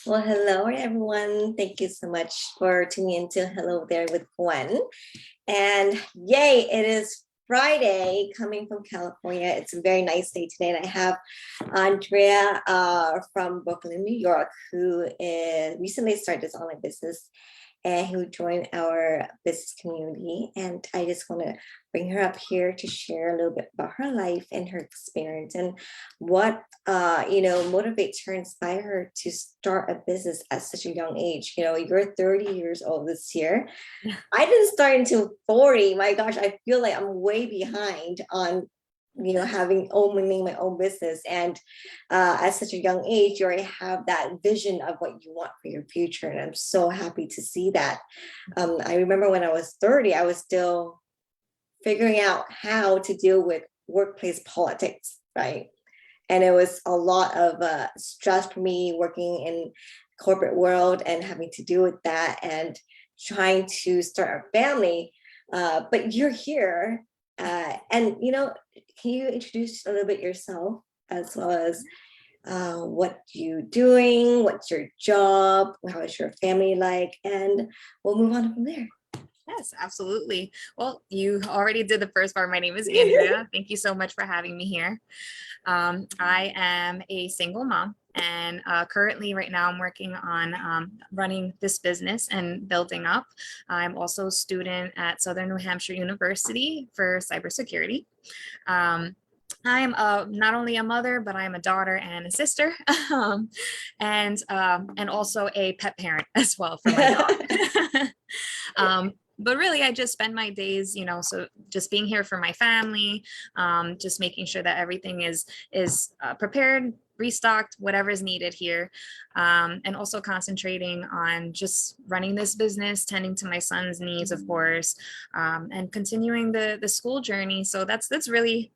Well, hello everyone. Thank you so much for tuning into Hello There with Gwen. And yay, it is Friday coming from California. It's a very nice day today. And I have Andrea from Brooklyn, New York, who recently started this online business and who joined our business community. And I just want to bring her up here to share a little bit about her life and her experience and what motivates her, inspire her to start a business at such a young age. You're 30 years old this year. I didn't start until 40. My gosh, I feel like I'm way behind on owning my own business. And at such a young age, you already have that vision of what you want for your future. And I'm so happy to see that. I remember when I was 30, I was still figuring out how to deal with workplace politics, right? And it was a lot of stress for me working in corporate world and having to deal with that and trying to start a family. But you're here. Can you introduce a little bit yourself as well as what you doing, what's your job, how is your family like, and we'll move on from there. Yes, absolutely. Well, you already did the first part. My name is Andria. Thank you so much for having me here. I am a single mom, and currently right now I'm working on running this business and building up. I'm also a student at Southern New Hampshire University for cybersecurity. I am not only a mother, but I am a daughter and a sister, and also a pet parent as well for my dog. But really, I just spend my days, so just being here for my family, just making sure that everything is prepared, restocked, whatever is needed here, and also concentrating on just running this business, tending to my son's needs, of course, and continuing the school journey. So that's really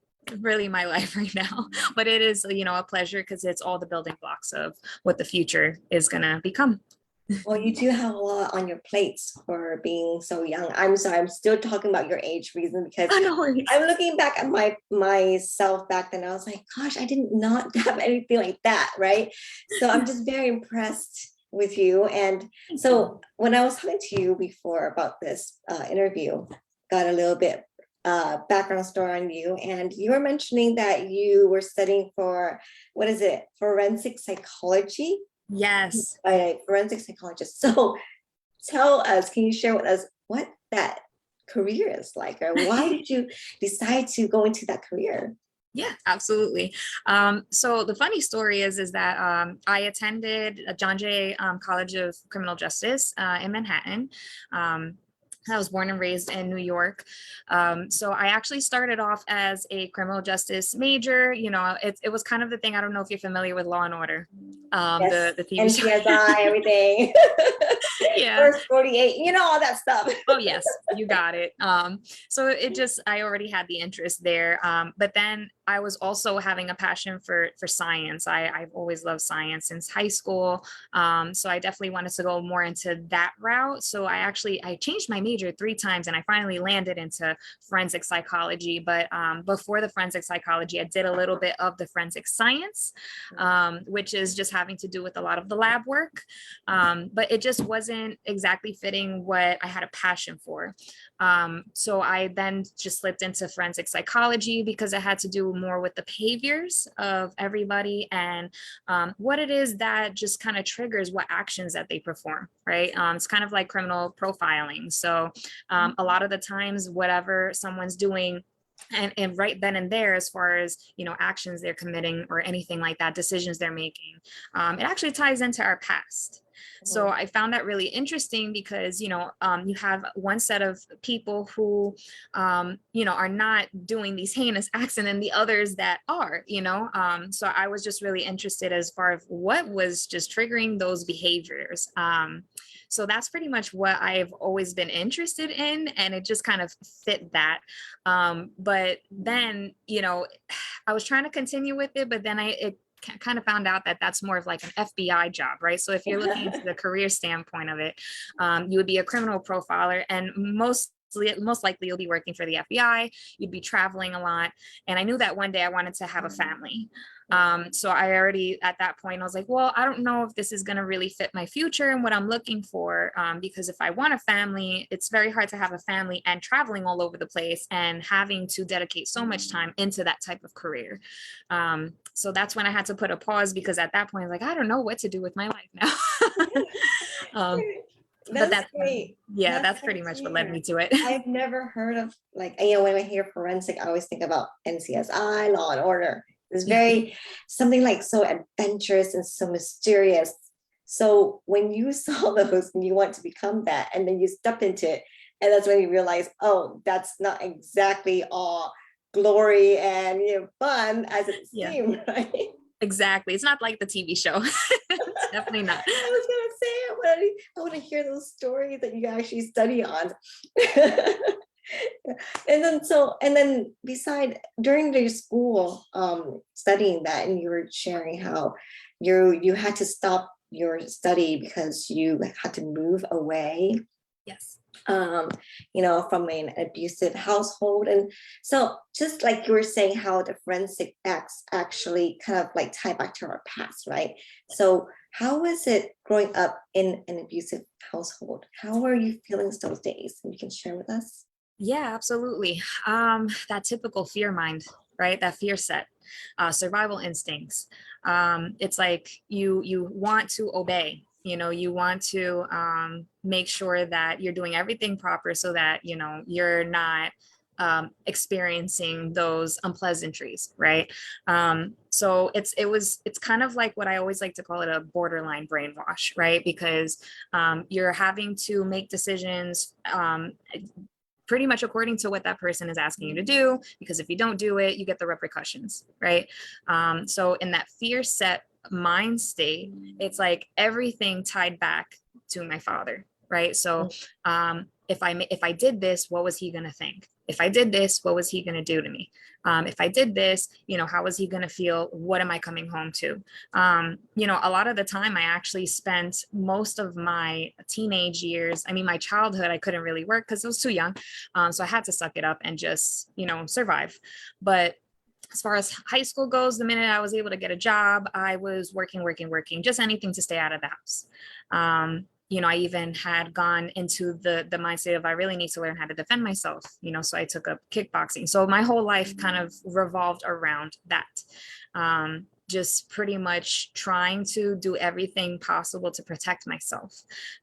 my life right now. But it is, a pleasure because it's all the building blocks of what the future is gonna become. Well, you do have a lot on your plates for being so young. I'm sorry, I'm still talking about your age reason because I'm looking back at myself back then. I was like, gosh, I did not have anything like that, right? So I'm just very impressed with you. And so when I was talking to you before about this interview, got a little bit background story on you, and you were mentioning that you were studying for, what is it, forensic psychology? Yes. A forensic psychologist. So tell us, can you share with us what that career is like, or why did you decide to go into that career? Yeah, absolutely. So the funny story is that I attended John Jay College of Criminal Justice in Manhattan. I was born and raised in New York. So I actually started off as a criminal justice major. It was kind of the thing. I don't know if you're familiar with Law and Order, Yes, the TV show. NCSI, everything. Yeah. First 48, all that stuff. Oh, yes, you got it. So I already had the interest there. But then I was also having a passion for science. I've always loved science since high school. So I definitely wanted to go more into that route. So I changed my major 3 times and I finally landed into forensic psychology. But before the forensic psychology, I did a little bit of the forensic science, which is just having to do with a lot of the lab work. But it just wasn't exactly fitting what I had a passion for. So I then just slipped into forensic psychology because it had to do more with the behaviors of everybody and what it is that just kind of triggers what actions that they perform, right? It's kind of like criminal profiling. So a lot of the times, whatever someone's doing, and right then and there, as far as actions they're committing or anything like that, decisions they're making, it actually ties into our past. So I found that really interesting because, you have one set of people who, are not doing these heinous acts and then the others that are, so I was just really interested as far as what was just triggering those behaviors. So that's pretty much what I've always been interested in. And it just kind of fit that. But then, I was trying to continue with it, but then it kind of found out that that's more of like an FBI job, right? So if you're looking into the career standpoint of it, you would be a criminal profiler, and most most likely you'll be working for the FBI, you'd be traveling a lot. And I knew that one day I wanted to have a family. So I already, at that point, I was like, well, I don't know if this is going to really fit my future and what I'm looking for. Because if I want a family, it's very hard to have a family and traveling all over the place and having to dedicate so much time into that type of career. So that's when I had to put a pause, because at that point, I was like, I don't know what to do with my life now. But That's great. yeah, That's that's great pretty to much what led hear. me to it. I've never heard of, like, when I hear forensic, I always think about NCSI, Law and Order. It's very something like so adventurous and so mysterious. So when you saw those and you want to become that, and then you stepped into it, and that's when you realize, oh, that's not exactly all glory and fun as it Yeah, seemed, right? exactly. It's not like the TV show. It's definitely not. I was gonna say, I want to hear those stories that you actually study on. And then beside during your school studying that, and you were sharing how you had to stop your study because you had to move away, Yes. um, from an abusive household. And so just like you were saying, how the forensic acts actually kind of like tie back to our past, right? So how was it growing up in an abusive household? How were you feeling those days? And you can share with us. Yeah, absolutely. That typical fear mind, right? That fear set, survival instincts. It's like you want to obey, you want to make sure that you're doing everything proper so that, you're not experiencing those unpleasantries, right? So it's kind of like what I always like to call it, a borderline brainwash, right? Because you're having to make decisions pretty much according to what that person is asking you to do, because if you don't do it, you get the repercussions, right? So in that fear set mind state, it's like everything tied back to my father, right? So if I did this, what was he going to think? If I did this, what was he going to do to me? If I did this, how was he going to feel? What am I coming home to? A lot of the time I actually spent most of my teenage years, I mean, my childhood, I couldn't really work because I was too young. So I had to suck it up and just, survive. But as far as high school goes, the minute I was able to get a job, I was working, just anything to stay out of the house. I even had gone into the mindset of I really need to learn how to defend myself, so I took up kickboxing. So my whole life kind of revolved around that. Just pretty much trying to do everything possible to protect myself.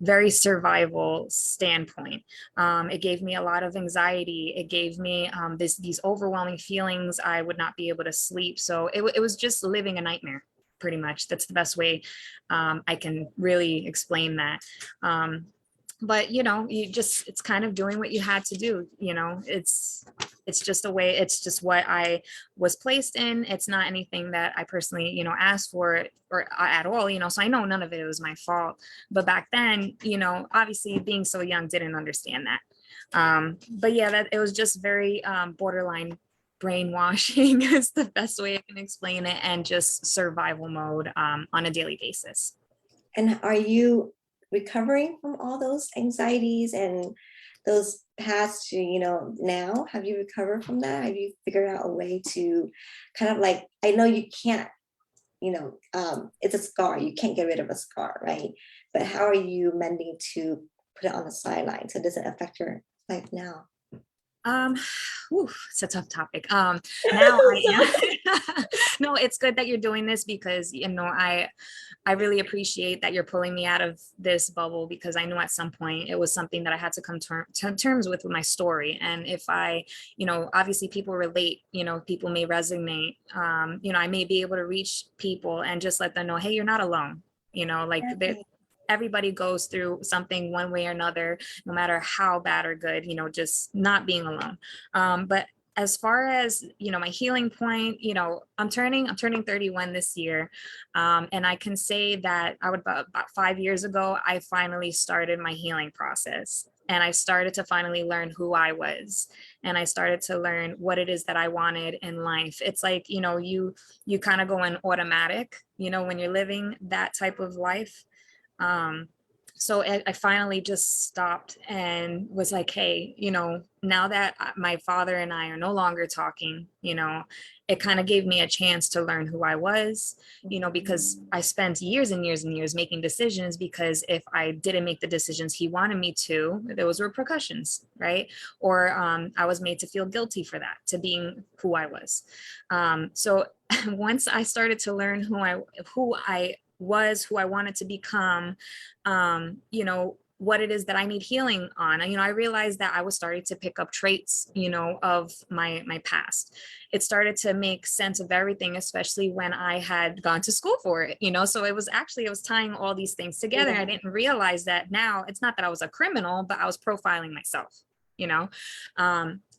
Very survival standpoint. It gave me a lot of anxiety. It gave me these overwhelming feelings. I would not be able to sleep. So it was just living a nightmare, pretty much. That's the best way I can really explain that. But it's kind of doing what you had to do. It's just a way, it's just what I was placed in. It's not anything that I personally, asked for or at all, so I know none of it was my fault. But back then, obviously being so young, didn't understand that. But yeah, that it was just very borderline brainwashing is the best way I can explain it, and just survival mode on a daily basis. And are you recovering from all those anxieties and those past to, now? Have you recovered from that? Have you figured out a way to kind of like, I know you can't, it's a scar, you can't get rid of a scar, right? But how are you mending to put it on the sideline so it doesn't affect your life now? Um, it's a tough topic. Now I am. No, it's good that you're doing this, because I really appreciate that you're pulling me out of this bubble, because I knew at some point it was something that I had to come to terms with my story. And if I, obviously people relate, people may resonate, I may be able to reach people and just let them know, hey, you're not alone. Like everybody goes through something one way or another, no matter how bad or good, just not being alone. But as far as, my healing point, I'm turning 31 this year. And I can say that about 5 years ago, I finally started my healing process. And I started to finally learn who I was. And I started to learn what it is that I wanted in life. It's like, you kind of go in automatic, when you're living that type of life. So I finally just stopped and was like, hey, now that my father and I are no longer talking, it kind of gave me a chance to learn who I was, because I spent years and years and years making decisions, because if I didn't make the decisions he wanted me to, there was repercussions, right? Or I was made to feel guilty for that, to being who I was. So once I started to learn who I was, who I wanted to become, what it is that I need healing on. I realized that I was starting to pick up traits, of my past. It started to make sense of everything, especially when I had gone to school for it, so it was tying all these things together. And I didn't realize that now it's not that I was a criminal, but I was profiling myself,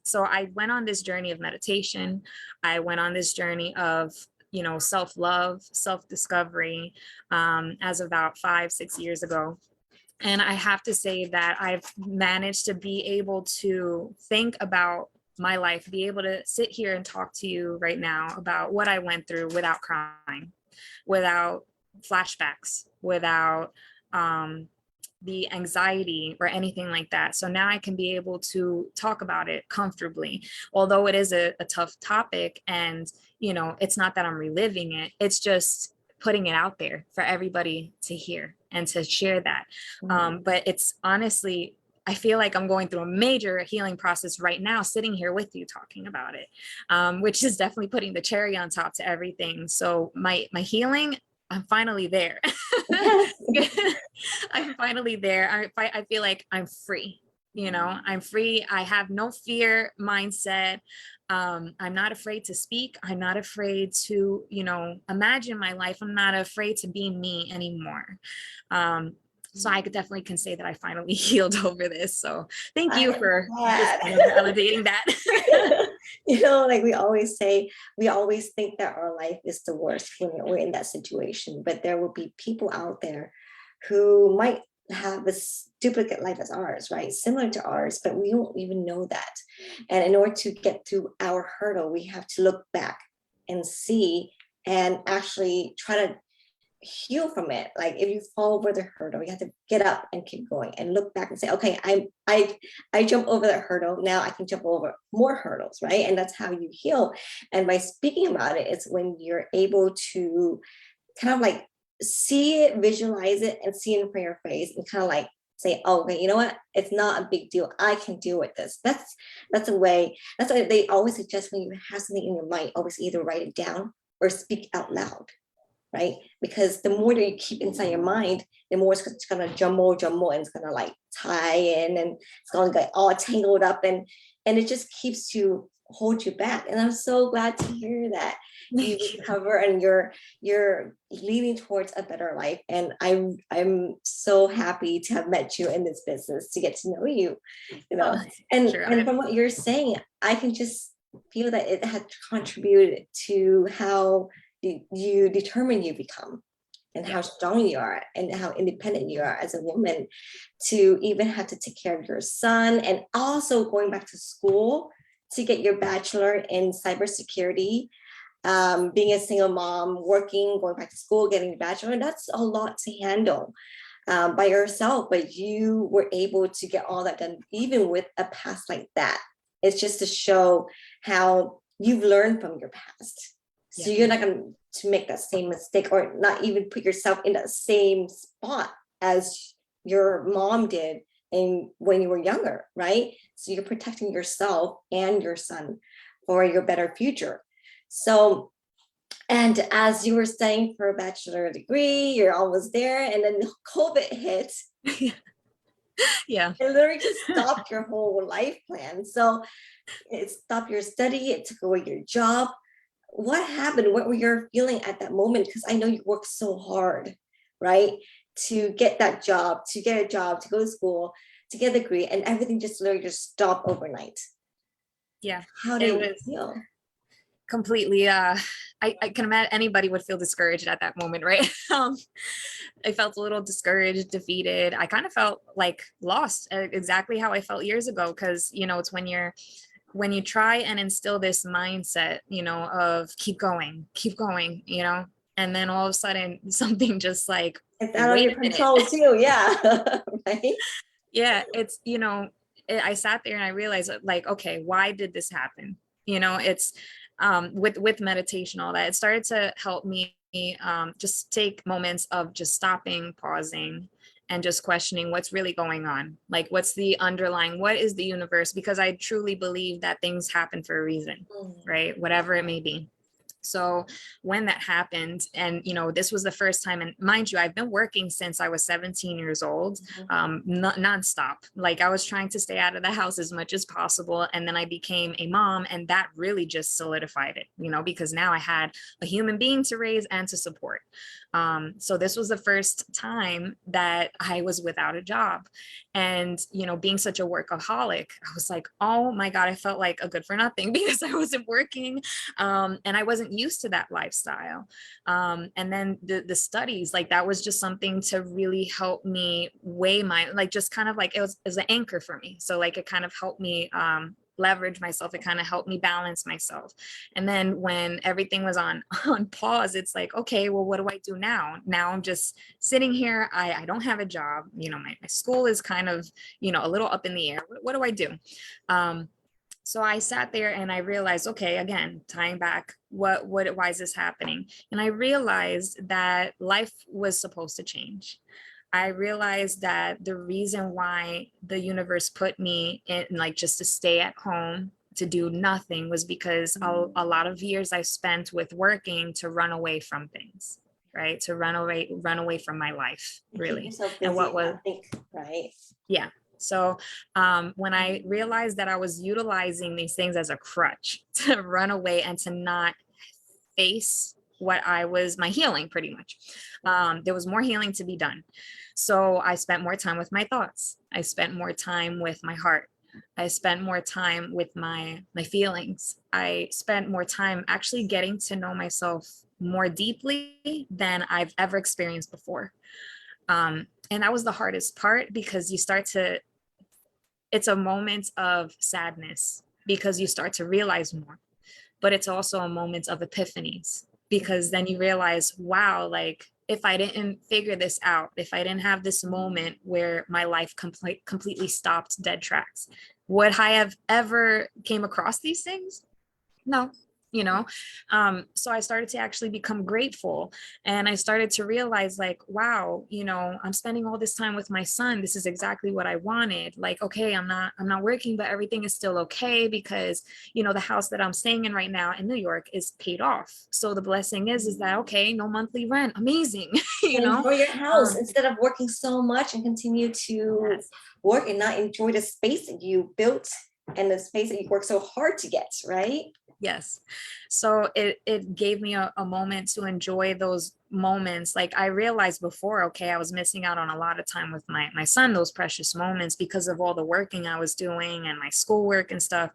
so I went on this journey of meditation. I went on this journey of self-love, self-discovery, as about 5-6 years ago. And I have to say that I've managed to be able to think about my life, be able to sit here and talk to you right now about what I went through without crying, without flashbacks, without the anxiety or anything like that. So now I can be able to talk about it comfortably, although it is a tough topic. And, it's not that I'm reliving it. It's just putting it out there for everybody to hear and to share that. But it's honestly, I feel like I'm going through a major healing process right now, sitting here with you talking about it, which is definitely putting the cherry on top to everything. So my healing, I'm finally there. I'm finally there. I feel like I'm free. I'm free. I have no fear mindset. I'm not afraid to speak. I'm not afraid to, imagine my life. I'm not afraid to be me anymore. So I definitely can say that I finally healed over this. So thank you for just validating that. Like we always say, we always think that our life is the worst when we're in that situation, but there will be people out there who might have a duplicate life as ours, right? Similar to ours, but we don't even know that. And in order to get through our hurdle, we have to look back and see and actually try to heal from it. Like if you fall over the hurdle, you have to get up and keep going and look back and say, okay, I jump over that hurdle. Now I can jump over more hurdles, right? And that's how you heal. And by speaking about it, it's when you're able to kind of like see it, visualize it, and see it in front of your face, and kind of like say, oh, okay, you know what? It's not a big deal. I can deal with this. That's a way. That's why they always suggest when you have something in your mind, always either write it down or speak out loud, right? Because the more that you keep inside your mind, the more it's gonna jumble, and it's gonna like tie in, and it's gonna get all tangled up, and it just keeps you, hold you back. And I'm so glad to hear that you recover and you're leading towards a better life. And I'm so happy to have met you in this business, to get to know you, and from what you're saying, I can just feel that it had contributed to how you determine you become, and how strong you are, and how independent you are as a woman, to even have to take care of your son, and also going back to school to get your bachelor in cybersecurity, being a single mom, working, going back to school, getting a bachelor. That's a lot to handle by yourself, but you were able to get all that done, even with a past like that. It's just to show how you've learned from your past. So you're not going to make that same mistake, or not even put yourself in that same spot as your mom did when you were younger, right? So you're protecting yourself and your son for your better future. So, and as you were studying for a bachelor degree, you're almost there, and then COVID hit. Yeah. It literally just stopped your whole life plan. So it stopped your study, it took away your job. What happened? What were you feeling at that moment? Because I know you worked so hard, right? To get that job, to get a job, to go to school, to get a degree, and everything just literally just stopped overnight. Yeah. How did you feel? Completely. I can imagine anybody would feel discouraged at that moment, right? I felt a little discouraged, defeated. I kind of felt like lost, exactly how I felt years ago. Because, it's when you try and instill this mindset, of keep going, And then all of a sudden something just like, It's out of wait your a minute. control too. Yeah. Right. Yeah, it's, I sat there and I realized like, okay, why did this happen? It's with meditation, all that, it started to help me just take moments of just stopping, pausing, and just questioning what's really going on. Like, what's the underlying, what is the universe? Because I truly believe that things happen for a reason, right? Whatever it may be. So when that happened, and this was the first time, and mind you, I've been working since I was 17 years old, nonstop. Like, I was trying to stay out of the house as much as possible. And then I became a mom, and that really just solidified it, because now I had a human being to raise and to support. So this was the first time that I was without a job. And, being such a workaholic, I was like, oh my God, I felt like a good for nothing because I wasn't working. And I wasn't used to that lifestyle. And then the studies, like, that was just something to really help me weigh my, like, just kind of like, it was an anchor for me. So like, it kind of helped me leverage myself. It kind of helped me balance myself. And then when everything was on pause, it's like, okay, well, what do I do now? Now I'm just sitting here. I don't have a job. My school is kind of, a little up in the air. What do I do? So I sat there and I realized, okay, again, tying back, why is this happening? And I realized that life was supposed to change. I realized that the reason why the universe put me in, like, just to stay at home, to do nothing, was because a lot of years I spent with working to run away from things, right? To run away from my life, really. And what was, right? Yeah. So when I realized that I was utilizing these things as a crutch to run away and to not face what my healing, pretty much, there was more healing to be done. So I spent more time with my thoughts. I spent more time with my heart. I spent more time with my feelings. I spent more time actually getting to know myself more deeply than I've ever experienced before. And that was the hardest part, because it's a moment of sadness because you start to realize more, but it's also a moment of epiphanies, because then you realize, wow, like, if I didn't figure this out, if I didn't have this moment where my life completely stopped dead tracks, would I have ever came across these things? No. So I started to actually become grateful, and I started to realize, like, wow, I'm spending all this time with my son. This is exactly what I wanted. Like, okay, I'm not working, but everything is still okay, because the house that I'm staying in right now in New York is paid off. So the blessing is that, okay, no monthly rent. Amazing. Enjoy your house instead of working so much and continue to Yes. work and not enjoy the space that you built and the space that you worked so hard to get, right? Yes. So it gave me a moment to enjoy those moments. Like, I realized before, okay, I was missing out on a lot of time with my son, those precious moments, because of all the working I was doing and my schoolwork and stuff.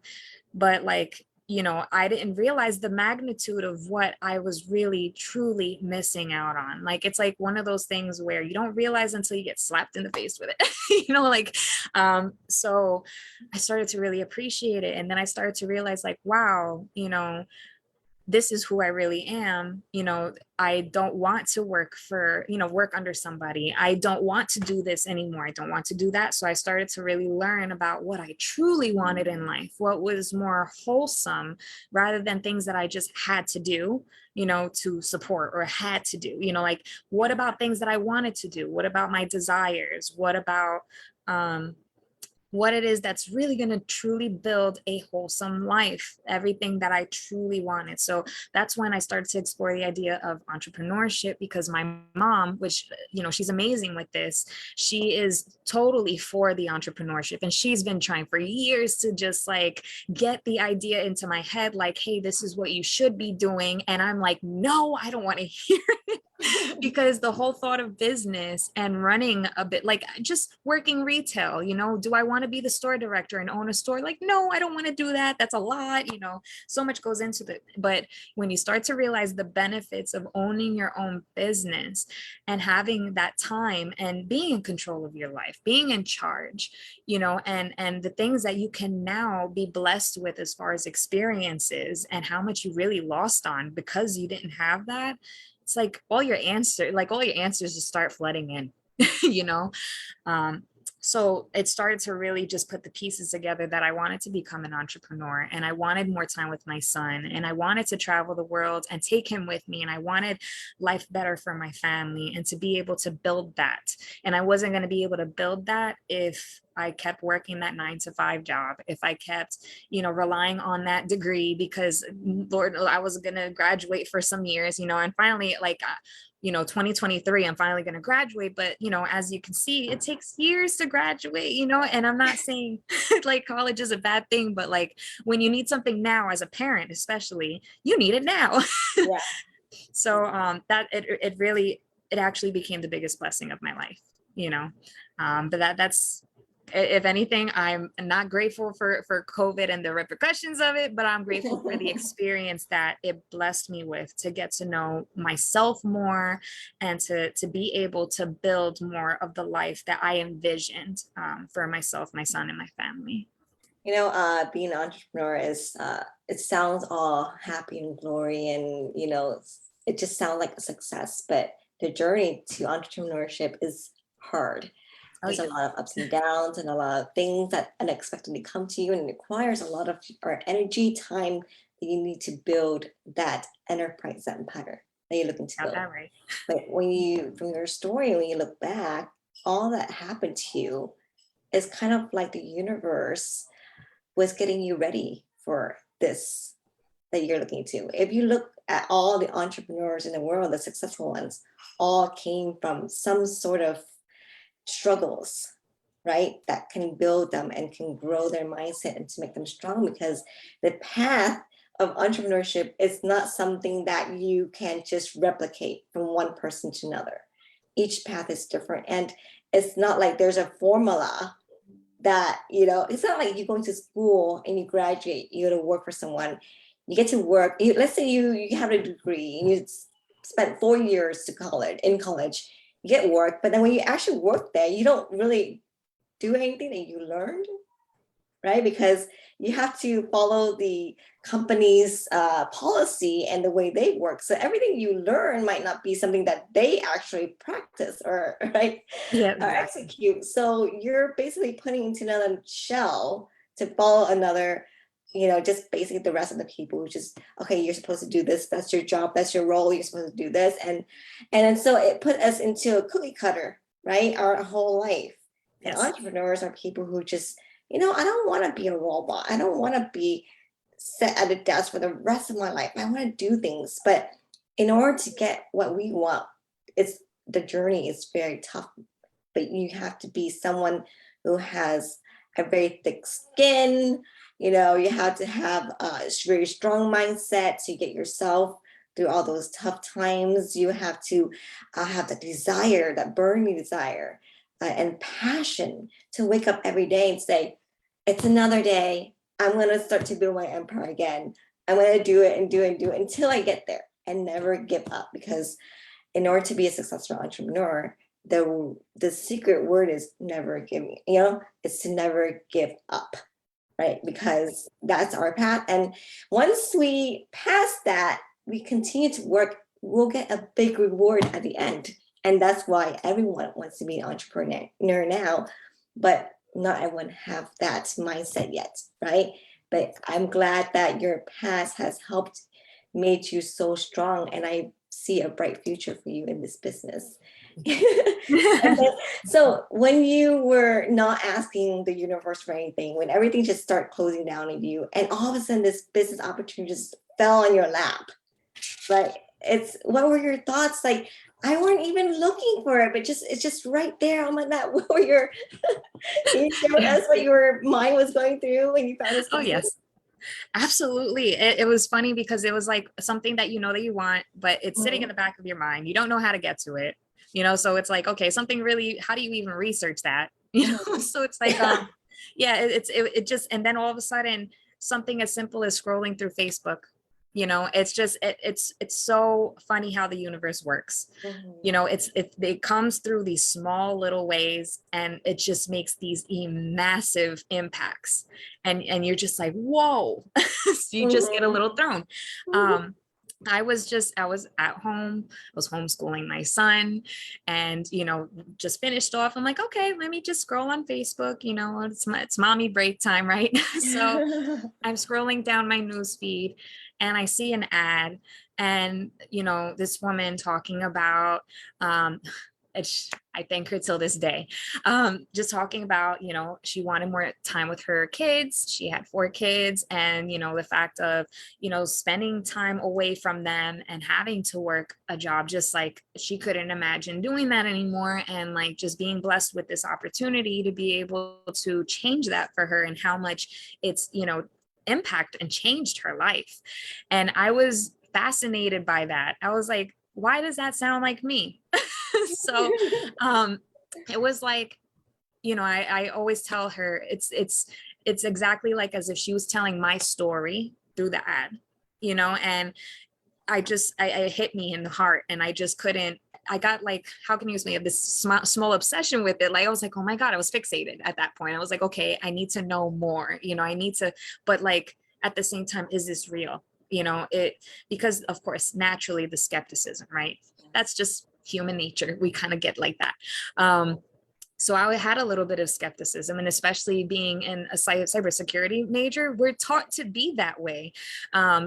But, like, I didn't realize the magnitude of what I was really truly missing out on. Like, it's like one of those things where you don't realize until you get slapped in the face with it, like, so I started to really appreciate it. And then I started to realize, like, wow, this is who I really am. I don't want to work under somebody. I don't want to do this anymore. I don't want to do that. So I started to really learn about what I truly wanted in life, what was more wholesome, rather than things that I just had to do, to support, or had to do, like, what about things that I wanted to do? What about my desires? What about, what it is that's really going to truly build a wholesome life, everything that I truly wanted. So that's when I started to explore the idea of entrepreneurship, because my mom, which, she's amazing with this, she is totally for the entrepreneurship. And she's been trying for years to just, like, get the idea into my head, like, hey, this is what you should be doing. And I'm like, no, I don't want to hear it. Because the whole thought of business and running a bit, like, just working retail, do I want to be the store director and own a store? Like, no, I don't want to do that. That's a lot, so much goes into it. But when you start to realize the benefits of owning your own business and having that time and being in control of your life, being in charge, and the things that you can now be blessed with as far as experiences, and how much you really lost on because you didn't have that, it's like all your answers just start flooding in, you know? Um, so it started to really just put the pieces together that I wanted to become an entrepreneur, and I wanted more time with my son, and I wanted to travel the world and take him with me. And I wanted life better for my family and to be able to build that. And I wasn't going to be able to build that if I kept working that 9 to 5 job, if I kept, relying on that degree, because Lord, I was going to graduate for some years, and finally, 2023, I'm finally going to graduate. But, as you can see, it takes years to graduate, and I'm not saying like college is a bad thing, but like when you need something now as a parent, especially, you need it now. Yeah. So that it really, it actually became the biggest blessing of my life, but that's, if anything, I'm not grateful for COVID and the repercussions of it, but I'm grateful for the experience that it blessed me with, to get to know myself more and to be able to build more of the life that I envisioned for myself, my son, and my family. Being an entrepreneur is, it sounds all happy and glory, and, it just sounds like a success, but the journey to entrepreneurship is hard. Oh, There's a yeah. lot of ups and downs and a lot of things that unexpectedly come to you, and it requires a lot of our energy, time that you need to build that enterprise, that empire that you're looking to Got build. that right. But from your story, when you look back, all that happened to you is kind of like the universe was getting you ready for this that you're looking to. If you look at all the entrepreneurs in the world, the successful ones, all came from some sort of struggles, right? That can build them and can grow their mindset and to make them strong, because the path of entrepreneurship is not something that you can just replicate from one person to another. Each path is different. And it's not like there's a formula that, it's not like you go into school and you graduate, you go to work for someone, you get to work. Let's say you have a degree and you spent 4 years in college, you get work, but then when you actually work there, you don't really do anything that you learned, right? Because you have to follow the company's policy and the way they work. So everything you learn might not be something that they actually practice or right Yeah, or exactly. execute. So you're basically putting into another shell to follow another, just basically the rest of the people, which is, okay, you're supposed to do this. That's your job. That's your role. You're supposed to do this. And then so it put us into a cookie cutter, right? Our whole life. And Yes. entrepreneurs are people who just, I don't want to be a robot. I don't want to be set at a desk for the rest of my life. I want to do things. But in order to get what we want, the journey is very tough. But you have to be someone who has a very thick skin. You have to have a very strong mindset to get yourself through all those tough times. You have to have the desire, that burning desire and passion to wake up every day and say, it's another day. I'm going to start to build my empire again. I'm going to do it and do it and do it until I get there, and never give up. Because in order to be a successful entrepreneur, the secret word is never giving, it's to never give up, right? Because that's our path. And once we pass that, we continue to work, we'll get a big reward at the end. And that's why everyone wants to be an entrepreneur now, but not everyone have that mindset yet, right? But I'm glad that your past has helped made you so strong, and I see a bright future for you in this business. And then, so when you were not asking the universe for anything, when everything just started closing down on you, and all of a sudden this business opportunity just fell on your lap, like what were your thoughts? Like, I weren't even looking for it, but it's just right there on my lap. What were your can you share with us what your mind was going through when you found this Oh, business? yes. Absolutely. It was funny because it was like something that that you want, but it's sitting in the back of your mind. You don't know how to get to it, so it's like, okay, something really, how do you even research that? So it's like, yeah, it just, and then all of a sudden, something as simple as scrolling through Facebook, it's just, it's so funny how the universe works. It comes through these small little ways, and it just makes these massive impacts, and you're just like, whoa. So you just get a little thrown. I was at home, I was homeschooling my son, and, just finished off. I'm like, okay, let me just scroll on Facebook, it's mommy break time, right? So I'm scrolling down my news feed and I see an ad, and, this woman talking about, um, I thank her till this day, just talking about, she wanted more time with her kids. She had 4 kids, and, the fact of, spending time away from them and having to work a job, just like she couldn't imagine doing that anymore. And like just being blessed with this opportunity to be able to change that for her, and how much it's, impact and changed her life. And I was fascinated by that. I was like, why does that sound like me? So it was like, I always tell her it's exactly like as if she was telling my story through the ad, and it hit me in the heart, and I just couldn't. I got like, how can you use me, this small obsession with it. Like, I was like, oh my God, I was fixated at that point. I was like, okay, I need to know more, I need to, but like, at the same time, is this real? Because of course, naturally the skepticism, right? That's just human nature. We kind of get like that. So I had a little bit of skepticism, and especially being in a cybersecurity major, we're taught to be that way,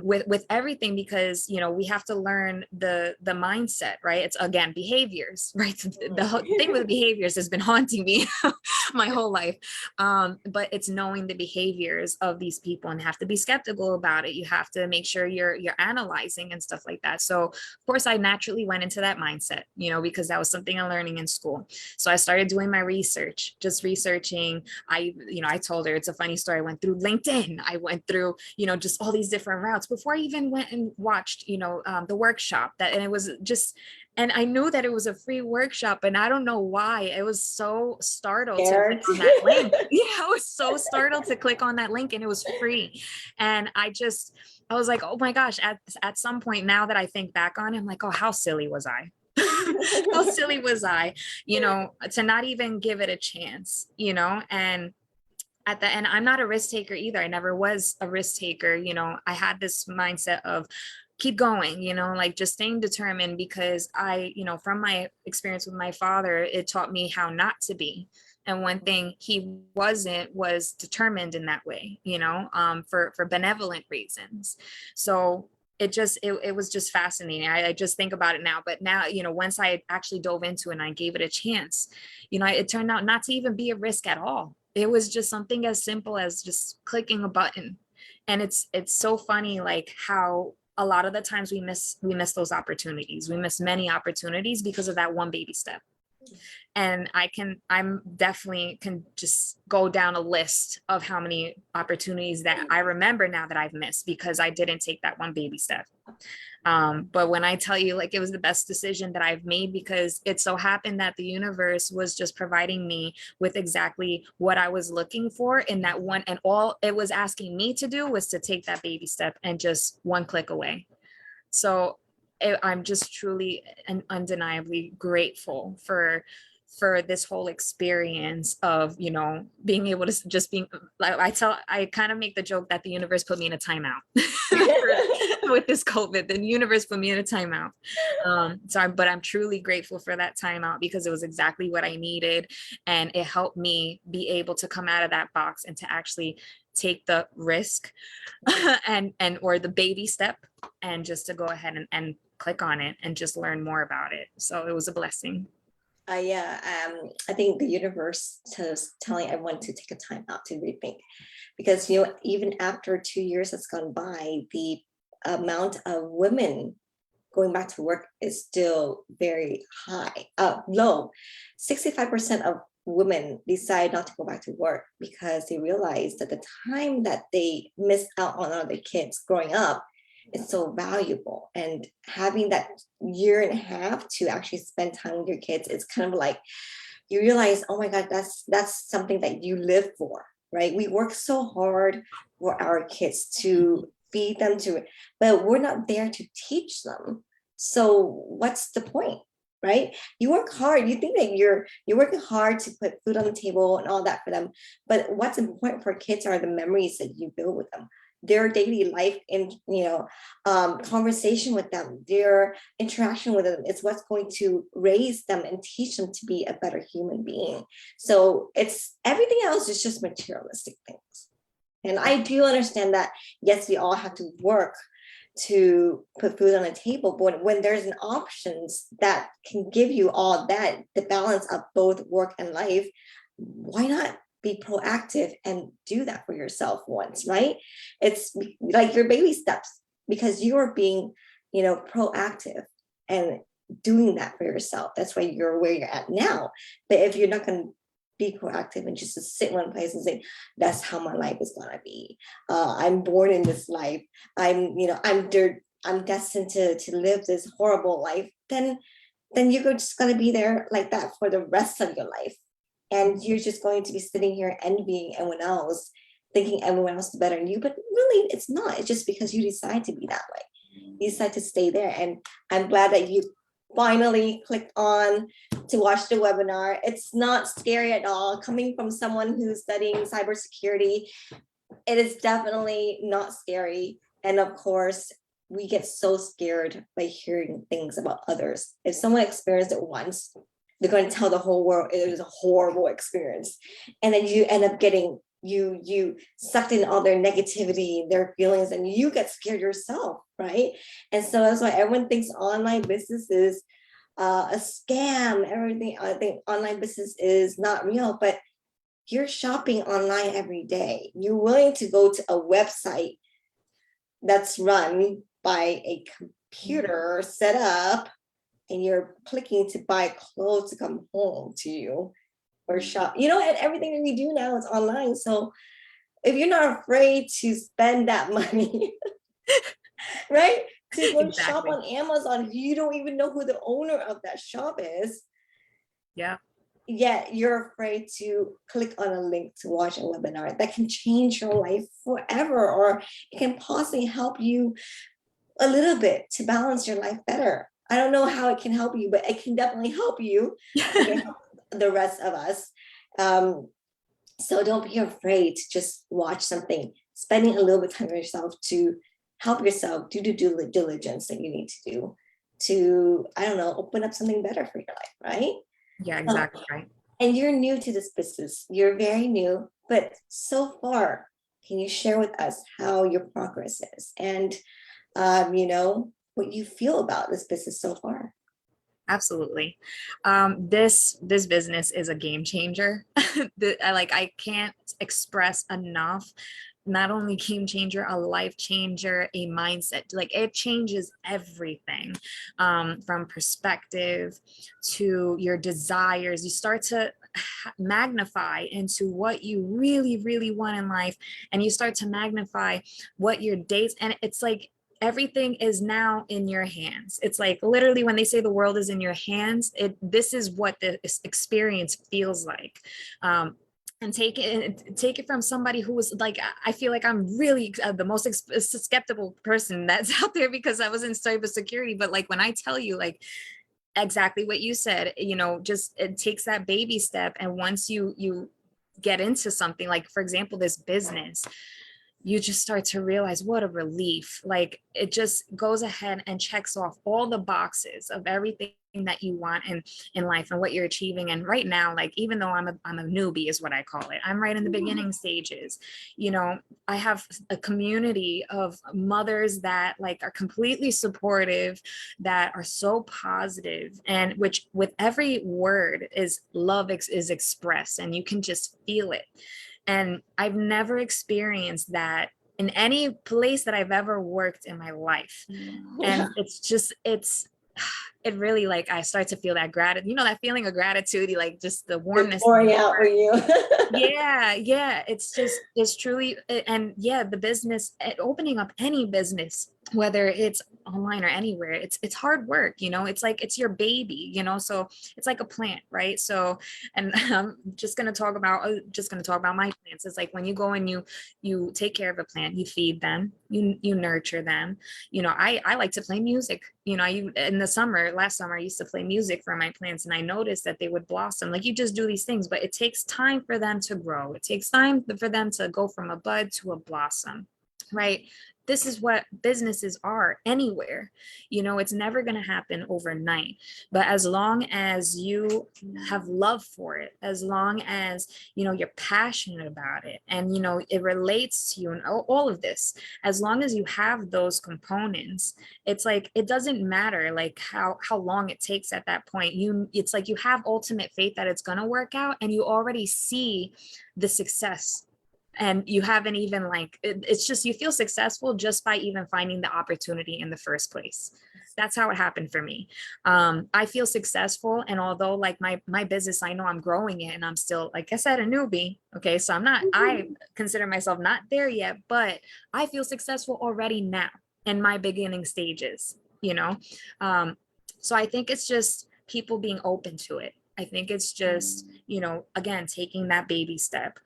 with everything, because we have to learn the mindset, right? It's again behaviors, right? The whole thing with behaviors has been haunting me my whole life, but it's knowing the behaviors of these people, and have to be skeptical about it. You have to make sure you're analyzing and stuff like that. So of course, I naturally went into that mindset, because that was something I'm learning in school. So I started doing my research, just researching. I told her, it's a funny story. I went through LinkedIn. I went through, just all these different routes before I even went and watched, the workshop and it was just, and I knew that it was a free workshop, and I don't know why. I was so startled to click on that link. Yeah, I was so startled to click on that link, and it was free. And I was like, oh my gosh, at some point, now that I think back on it, I'm like, oh, how silly was I? How silly was I, to not even give it a chance, and at the end, I'm not a risk taker either. I never was a risk taker. I had this mindset of keep going, like just staying determined, because from my experience with my father, it taught me how not to be. And one thing he wasn't was determined in that way, for benevolent reasons. So it was just fascinating. I just think about it now, but now, once I actually dove into it and I gave it a chance, it turned out not to even be a risk at all. It was just something as simple as just clicking a button. And it's so funny, like how a lot of the times we miss those opportunities. We miss many opportunities because of that one baby step. And I'm definitely can just go down a list of how many opportunities that I remember now that I've missed because I didn't take that one baby step. But when I tell you, like, it was the best decision that I've made, because it so happened that the universe was just providing me with exactly what I was looking for in that one, and all it was asking me to do was to take that baby step and just one click away. So I'm just truly and undeniably grateful for this whole experience of, being able to just being like, I kind of make the joke that the universe put me in a timeout with this COVID. The universe put me in a timeout. But I'm truly grateful for that timeout, because it was exactly what I needed, and it helped me be able to come out of that box and to actually take the risk and or the baby step, and just to go ahead and click on it and just learn more about it. So it was a blessing. Yeah, I think the universe is telling everyone to take a time out to rethink, because even after 2 years has gone by, the amount of women going back to work is still very low. 65% of women decide not to go back to work because they realize that the time that they miss out on other kids growing up is so valuable, and having that year and a half to actually spend time with your kids, it's kind of like you realize, oh my God, that's something that you live for, right? We work so hard for our kids to feed them, but we're not there to teach them. So what's the point, right? You work hard. You think that you're working hard to put food on the table and all that for them, but what's important for kids are the memories that you build with them. their daily life and, conversation with them, their interaction with them is what's going to raise them and teach them to be a better human being. So it's everything else is just materialistic things. And I do understand that, yes, we all have to work to put food on the table, but when there's an options that can give you all that, the balance of both work and life, why not be proactive and do that for yourself once, right? It's like your baby steps, because you're being, proactive and doing that for yourself. That's why you're where you're at now. But if you're not going to be proactive and just to sit in one place and say, that's how my life is going to be. I'm born in this life. I'm destined to live this horrible life. Then you're just going to be there like that for the rest of your life. And you're just going to be sitting here envying everyone else, thinking everyone else is better than you. But really, it's not. It's just because you decide to be that way. You decide to stay there. And I'm glad that you finally clicked on to watch the webinar. It's not scary at all. Coming from someone who's studying cybersecurity, it is definitely not scary. And of course, we get so scared by hearing things about others. If someone experienced it once, they're going to tell the whole world it was a horrible experience. And then you end up getting you sucked in all their negativity, their feelings, and you get scared yourself, right? And so that's why everyone thinks online business is a scam. Everything, I think online business is not real, but you're shopping online every day. You're willing to go to a website that's run by a computer set up, and you're clicking to buy clothes to come home to you or shop, and everything that we do now is online. So if you're not afraid to spend that money, right, to go shop on Amazon, you don't even know who the owner of that shop is. Yeah. Yet you're afraid to click on a link to watch a webinar that can change your life forever, or it can possibly help you a little bit to balance your life better. I don't know how it can help you, but it can definitely help you. It can help the rest of us. So don't be afraid to just watch something, spending a little bit of time with yourself to help yourself do the due diligence that you need to do to, I don't know, open up something better for your life, right? Yeah, exactly right. And you're new to this business. You're very new, but so far, can you share with us how your progress is and, what you feel about this business so far? Absolutely. This business is a game changer. I can't express enough. Not only game changer, a life changer, a mindset. Like it changes everything, from perspective to your desires. You start to magnify into what you really, really want in life, and you start to magnify what your dates. And it's like everything is now in your hands. It's like literally when they say the world is in your hands, this is what this experience feels like. And take it from somebody who was like, I feel like I'm really the most skeptical person that's out there because I was in cybersecurity. But like when I tell you, like exactly what you said, just it takes that baby step. And once you get into something, like for example, this business, you just start to realize what a relief. Like it just goes ahead and checks off all the boxes of everything that you want in life and what you're achieving. And right now, like even though I'm a newbie is what I call it, I'm right in the beginning stages. I have a community of mothers that like are completely supportive, that are so positive, and which with every word is love is expressed, and you can just feel it. And I've never experienced that in any place that I've ever worked in my life. And it really, like, I start to feel that gratitude, that feeling of gratitude, like just the warmness. Pouring out for you. Yeah. It's truly, and yeah, the business, opening up any business, whether it's online or anywhere, it's hard work, it's like, it's your baby, so it's like a plant, right? So, and I'm just going to talk about my plants. It's like when you go and you take care of a plant, you feed them, you nurture them. I like to play music. In the last summer, I used to play music for my plants, and I noticed that they would blossom. Like you just do these things, but it takes time for them to grow. It takes time for them to go from a bud to a blossom. right? This is what businesses are anywhere. It's never going to happen overnight. But as long as you have love for it, as long as, you're passionate about it, and, it relates to you, and all of this, as long as you have those components, it's like, it doesn't matter like how long it takes at that point. It's like you have ultimate faith that it's going to work out, and you already see the success, and you haven't even it's just, you feel successful just by even finding the opportunity in the first place. That's how it happened for me. I feel successful, and although like my business, I know I'm growing it, and I'm still, like I said, a newbie. Okay, so I consider myself not there yet, but I feel successful already now in my beginning stages. So I think it's just people being open to it. I think it's just, again, taking that baby step.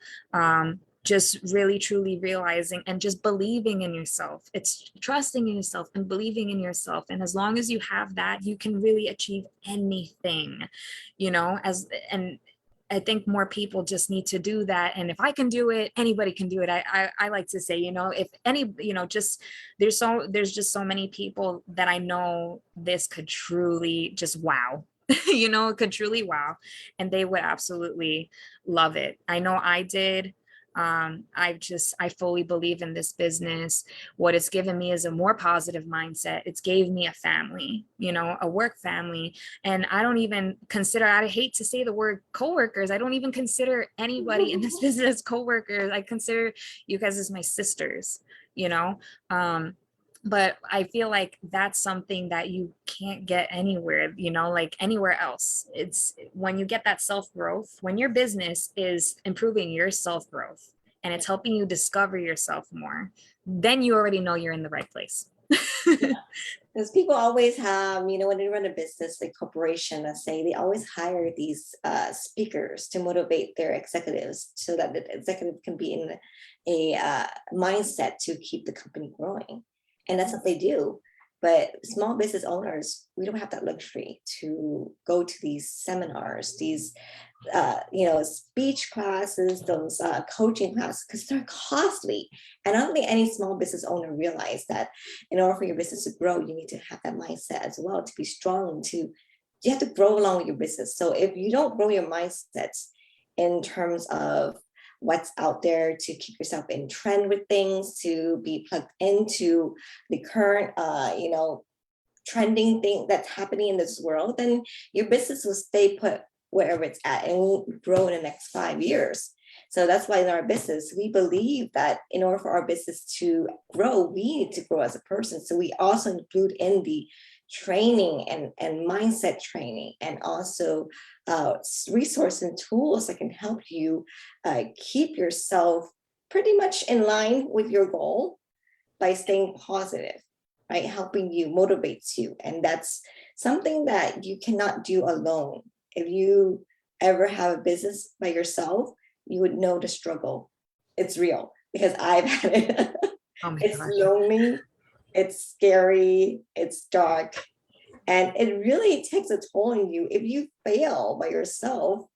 Just really truly realizing and just believing in yourself. It's trusting in yourself and believing in yourself. And as long as you have that, you can really achieve anything, and I think more people just need to do that. And if I can do it, anybody can do it. I like to say, if any, just there's just so many people that I know this could truly just wow. It could truly wow, and they would absolutely love it. I know I did. I fully believe in this business. What it's given me is a more positive mindset. It's gave me a family, a work family. And I don't even consider, I hate to say the word coworkers. I don't even consider anybody in this business coworkers. I consider you guys as my sisters, but I feel like that's something that you can't get anywhere, like anywhere else. It's when you get that self-growth, when your business is improving your self-growth and it's helping you discover yourself more, then you already know you're in the right place. Because people always have, when they run a business, like corporation, let's say, they always hire these speakers to motivate their executives so that the executive can be in a mindset to keep the company growing. And that's what they do. But small business owners, we don't have that luxury to go to these seminars, these, speech classes, those coaching classes, because they're costly. And I don't think any small business owner realize that in order for your business to grow, you need to have that mindset as well, to be strong, you have to grow along with your business. So if you don't grow your mindsets in terms of what's out there, to keep yourself in trend with things, to be plugged into the current, trending thing that's happening in this world, then your business will stay put wherever it's at and won't grow in the next 5 years. So that's why in our business, we believe that in order for our business to grow, we need to grow as a person. So we also include in the training and mindset training, and also resources and tools that can help you keep yourself pretty much in line with your goal by staying positive, right? Helping you, motivates you. And that's something that you cannot do alone. If you ever have a business by yourself, you would know the struggle. It's real, because I've had it. Oh my It's gosh. lonely, it's scary, it's dark, and it really takes a toll on you. If you fail by yourself,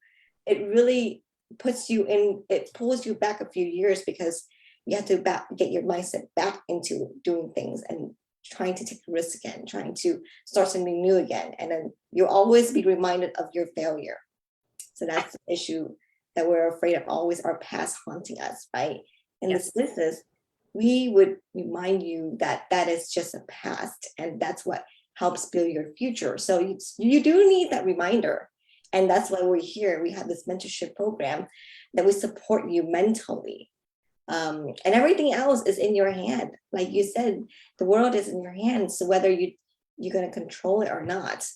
it really it pulls you back a few years, because you have to get your mindset back into doing things and trying to take a risk again, trying to start something new again. And then you'll always be reminded of your failure. So that's the issue, that we're afraid of always our past haunting us, right? In Yes. this business, we would remind you that that is just a past, and that's what helps build your future. So you do need that reminder. And that's why we're here. We have this mentorship program that we support you mentally. And everything else is in your hand. Like you said, the world is in your hands. So whether you're going to control it or not,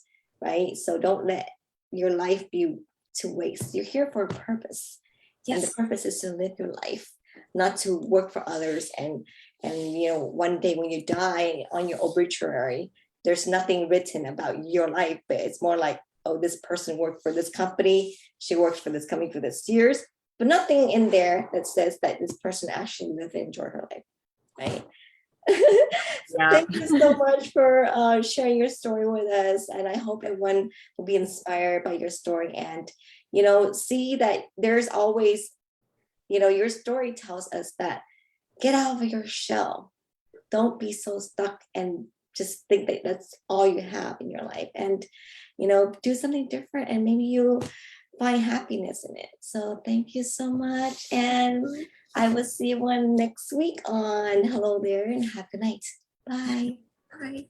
right? So don't let your life be to waste. You're here for a purpose. Yes. And the purpose is to live your life, not to work for others. And one day when you die, on your obituary, there's nothing written about your life, but it's more like, oh, this person worked for this company, she worked for this company for this years, but nothing in there that says that this person actually lived and enjoyed her life, right? So yeah. Thank you so much for sharing your story with us, and I hope everyone will be inspired by your story, and see that there's always, your story tells us that get out of your shell. Don't be so stuck and just think that that's all you have in your life, and do something different, and maybe you'll find happiness in it. So thank you so much, and I will see you one next week on Hello There, and have a good night. Bye. Bye.